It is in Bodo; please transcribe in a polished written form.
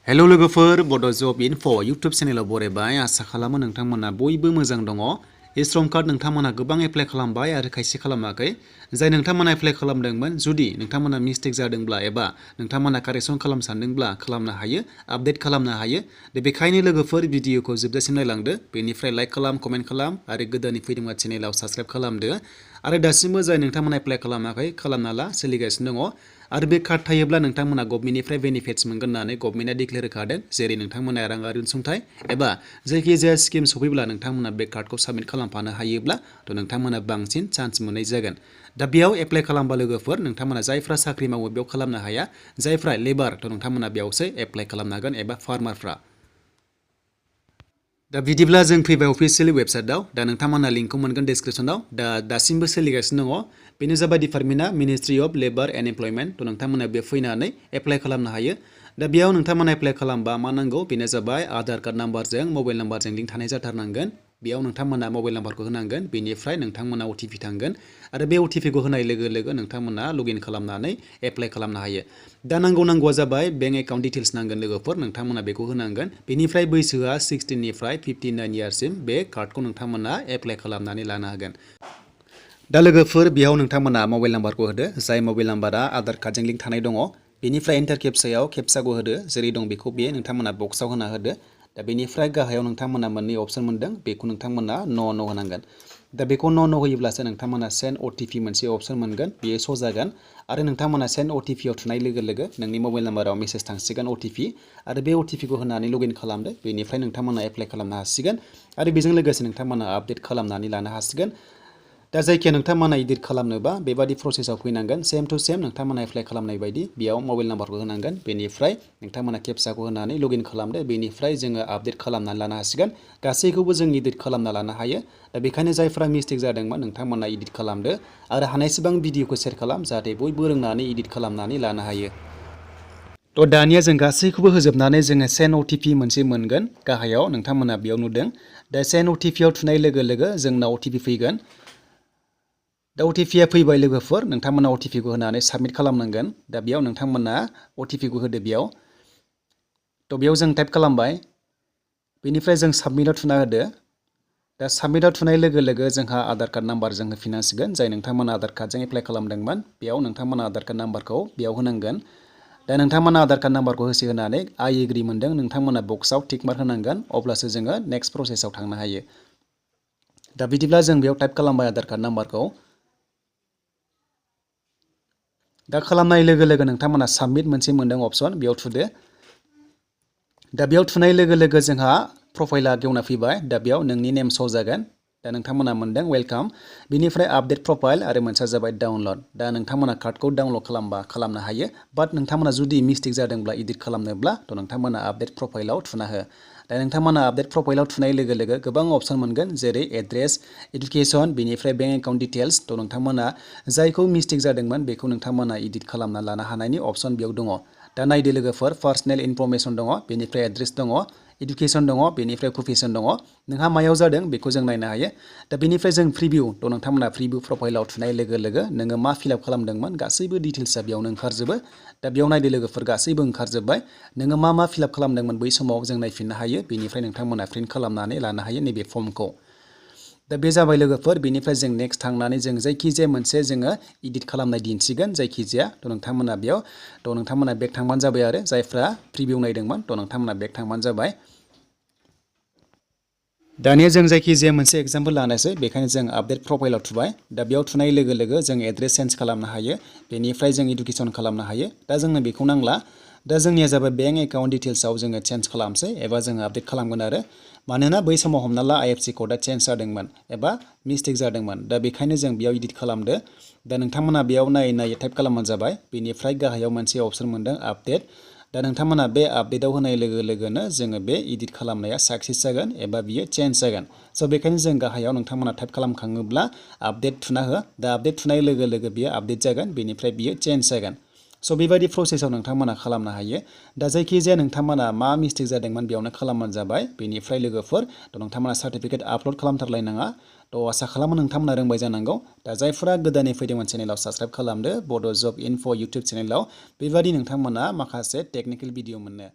हेलो लोगोफोर बड' जब इनफ' इउटुब चेनेलाव बरायबाय आसा खालामो नोंथांमोना बयबो मोजां दङ E-Shram कार्ड नोंथांमोना गोबां एप्लाइ खालामबाय आरो खायसे खालामाखै जाय नोंथांमोना एप्लाइ खालामदोंमोन जुदि नोंथांमोना मिस्टेक जादोंब्ला एबा नोंथांमोना कारेक्सन खालामनो सानदोंब्ला खालामनो हायो आपडेट खालामनो हायो बेखायनो लोगोफोर भिडिअखौ जोबजासिम नायलांदो बेनिफ्राय लाइक खालाम कमेन्ट खालाम आरो गोदानै फैदोंबा चेनेलाव साबस्क्राइब खालामदो आरो दासिमबो जाय नोंथांमोना एप्लाइ खालामाखै खालामना ला सोलिगासिनो दङ आरो बे कार्ड थायोब्ला नोंथांमोना गभर्नमेन्टनिफ्राय बेनिफिट्स मोनगोन होननानै गभर्नमेन्टआ डिक्लेयार होखादों जेरै नोंथांमोना राङारि अनसुंथाइ एबा जायखिजाया स्किम सफैब्ला नोंथांमोना बे कार्डखौ साबमिट खालामफानो हायोब्ला थ' नोंथांमोना बांसिन चान्स मोननाय जागोन दा बेयाव एप्लाइ खालामबा लोगोफोर नोंथांमोना जायफ्रा साख्रि मावो बेयाव खालामनो हाया जायफ्रा लेबार थ' नोंथांमोना बेयावसो एप्लाइ खालामनो हागोन एबा फार्मारफ्रा दा बिदिब्ला जों फैबाय अफिसियेलि वेबसाइटआव दा नोंथांमोना लिंकखौ मोनगोन डिसक्रिपसनाव दासिमबो सोलिगासिनो दङ बेनो जाबाय डिपार्टमेन्टआ ministry of labour and employment थ' नोंथांमोना बे फैनानै एप्लाइ खालामनो हायो दा बेयाव नोंथांमोना एप्लाइ खालामबा मा नांगौ बेनो जाबाय आधार कार्ड नाम्बारजों मबाइल नाम्बारजों लिंक थानाय जाथारनांगोन बेयाव नोंथांमोना मबाइल नाम्बारखौ होनांगोन बेनिफ्राय नोंथांमोना OTP थांगोन आरो बे OTPखौ होनाय लोगो लोगो नोंथांमोना लगइन खालामनानै एप्लाइ खालामनो हायो दा नांगौआ जाबाय बेंक एकाउन्ट डिटेल्स नांगोन लोगोफोर नोंथांमोना बेखौ होनांगोन बेनिफ्राय बैसोआ 16 निफ्राय 59 इयार्ससिम बे कार्डखौ नोंथांमोना एप्लाइ खालामनानै लानो हागोन दा लोगोफोर बेयाव नोंथांमोना मबाइल नाम्बारखौ होदो जाय मबाइल नाम्बारा आधार कार्डजों लिंक थानाय दङ बेनिफ्राय एन्टार केपचायाव केपचाखौ होदो जेरै दं बेखौ बे नोंथांमोना बक्सआव होना होदो दा बेनिफ्राय गाहायाव नोंथांमोना मोननै अपसन मोनदों बेखौ नोंथांमोना न' होनांगोन दा बेखौ न' होयोब्लासो नोंथांमोना सेन्ड OTP मोनसे अपसन मोनगोन बेयो श' जागोन आरो नोंथांमोना सेन्ड OTP आव थुनाय लोगो लोगो नोंनि मबाइल नाम्बाराव मेसेज थांसिगोन OTP आरो बे OTPखौ होनानै लगइन खालामदो बेनिफ्राय नोंथांमोना एप्लाइ खालामनो हासिगोन आरो बेजों लोगोसे नोंथांमोना आपडेट खालामनानै लानो हासिगोन दा जायखिया नोंथांमोना एडिट खालामनोबा बेबादि प्रसेसआव फैनांगोन सेम टु सेम नोंथांमोना एप्लाइ खालामनाय बायदि बेयाव मबाइल नाम्बारखौ होनांगोन बेनिफ्राय नोंथांमोना केपचाखौ होनानै लगइन खालामदो बेनिफ्राय जोङो आपडेट खालामनानै लानो हासिगोन गासैखौबो जों एडिट खालामना लानो हायो दा बेखायनो जायफ्रा मिस्टेक जादोंमोन नोंथांमोना एडिट खालामदो आरो हानायसेबां भिडिअखौ शेयार खालाम जाहाथे बयबो रोंनानै एडिट खालामनानै लानो हायो थ' दानिया जों गासैखौबो होजोबनानै जोङो सेन्ड OTP मोनसे मोनगोन गाहायाव नोंथांमोना बेयाव नुदों दा सेन्ड OTP आव थुनाय लोगो लोगो जोंनाव OTP फैगोन दा OTPआ फैबाय लोगोफोर नोंथांमोना OTPखौ होनानै साबमिट खालामनांगोन दा बेयाव नोंथांमोना OTPखौ होदो बेयाव थ' बेयाव जों टाइप खालामबाय बेनिफ्राय जों साबमिटआव थुना होदो दा साबमिटआव थुनाय लोगो लोगो जोंहा आधार कार्ड नाम्बारजों होफिननांसिगोन जाय नोंथांमोना आधार कार्डजों एप्लाइ खालामदोंमोन बेयाव नोंथांमोना आधार कार्ड नाम्बारखौ बेयाव होनांगोन दा नोंथांमोना आधार कार्ड नाम्बारखौ होनानै आइ एग्रि मोनदों नोंथांमोना बक्सआव टिक मार्क होनांगोन अब्लासो जोङो नेक्स्ट प्रसेसआव थांनो हायो दा बिदिब्ला जों बेयाव टाइप खालामबाय आधार कार्ड नाम्बारखौ दा खालामनाय लोगो लोगो नोंथांमोना साबमिट मोनसे मोनदों अपसन बेयाव थुदो दा बेयाव थुनाय लोगो लोगो जोंहा प्रफाइला गेवना फैबाय दा बेयाव नोंनि नेम श' जागोन दा नोंथांमोना मोनदों वेलकाम बिनिफ्राय आपडेट प्रफाइल आरो मोनसेया जाबाय डाउनलड दा नोंथांमोना कार्डखौ डाउनलड खालामनो हायो बाट नोंथांमोना जुदि मिस्टेक जादोंब्ला एडिट खालामनोब्ला थ' नोंथांमोना आपडेट प्रफाइलाव थुना हो दा नोंथांमोना आपडेट प्रफाइलाव थुनाय लोगो लोगो गोबां अपसन मोनगोन जेरै एड्रेस एडुकेसन बेनिफ्राय बेंक एकाउन्ट डिटेल्स थ' नोंथांमोना जायखौ मिस्टेक जादोंमोन बेखौ नोंथांमोना एडिट खालामना लानो हानायनि अपसन बेयाव दङ दा नायदो लोगोफोर पार्सनेल इनफरमेसन दङ बेनिफ्राय एड्रेस दङ एडुकेसन दङ बेनिफ्राय अकुपेसन दङ नोंहा मायाव जादों बेखौ जों नायनो हायो दा बेनिफ्राय जों प्रिभिउ थ' नोंथांमोना प्रिभिउ प्रफाइलाव थुनाय लोगो लोगो नोङो मा फिलआप खालामदोंमोन गासैबो डिटेल्सआ बेयावनो ओंखारजोबो दा बेयाव नायदो लोगोफोर गासैबो ओंखारजोब्बाय नोङो मा फिलआप खालामदोंमोन बै समाव जों नायफिननो हायो बेनिफ्राय नोंथांमोना प्रिन्ट खालामनानै लानो हायो नैबे फर्मखौ दा बे जाबाय लोगोफोर बेनिफ्राय जों नेक्स्ट थांनानै जों जायखिजाया मोनसे जोङो एडिट खालामनाय दिन्थिगोन जायखिजाया थ' नोंथांमोना बेयाव थ' नोंथांमोना बेक थांबानो जाबाय आरो जायफ्रा प्रिभिउ नायदोंमोन थ' नोंथांमोना बेक थांबानो जाबाय दानिया जों जायखिजाया मोनसे एग्जाम्पल लानोसै बेखायनो जों आपडेट प्रफाइलाव थुबाय दा बेयाव थुनाय लोगो लोगो जों एड्रेस चेन्ज खालामनो हायो बेनिफ्राय जों एडुकेसन खालामनो हायो दा जोंनो बेखौ नांला दा जोंनिया जाबाय बेंक एकाउन्ट डिटेल्सआव जोङो चेन्ज खालामसै एबा जोङो आपडेट खालामगोन आरो मानोना बै समाव हमना ला IFSC क'डआ चेन्ज जादोंमोन एबा मिस्टेक जादोंमोन दा बेखायनो जों बेयाव एडिट खालामदो दा नोंथांमोना बेयाव नायै टाइप खालामबानो जाबाय बेनिफ्राय गाहायाव मोनसे अपसन मोनदों आपडेट दा नोंथांमोना बे आपडेटआव होनाय लोगो लोगोनो जोङो बे एडिट खालामनाया साक्सेस जागोन एबा बियो चेन्ज जागोन स' बेखायनो जों गाहायाव नोंथांमोना टाइप खालामखाङोब्ला आपडेट थुना हो दा आपडेट थुनाय लोगो लोगो बियो आपडेट जागोन बेनिफ्राय बियो चेन्ज जागोन स' बेबायदि प्रसेसआव नोंथांमोना खालामनो हायो दा जायखिजाया नोंथांमोना मा मिस्टेक जादोंमोन बेयावनो खालामबानो जाबाय बेनिफ्राय लोगोफोर थ' नोंथांमोना सार्टिफिकेट आपल'ड खालामथारलायनाङा थ' आसा खालामो नोंथांमोना रोंबाय जानांगौ दा जायफोरा गोदानै फैदोंमोन चेनेलाव साबस्क्राइब खालामदो बड' जब इनफ' इउटुब चेनेलाव बेबायदि नोंथांमोना माखासे टेकनिकेल भिडिअ मोननो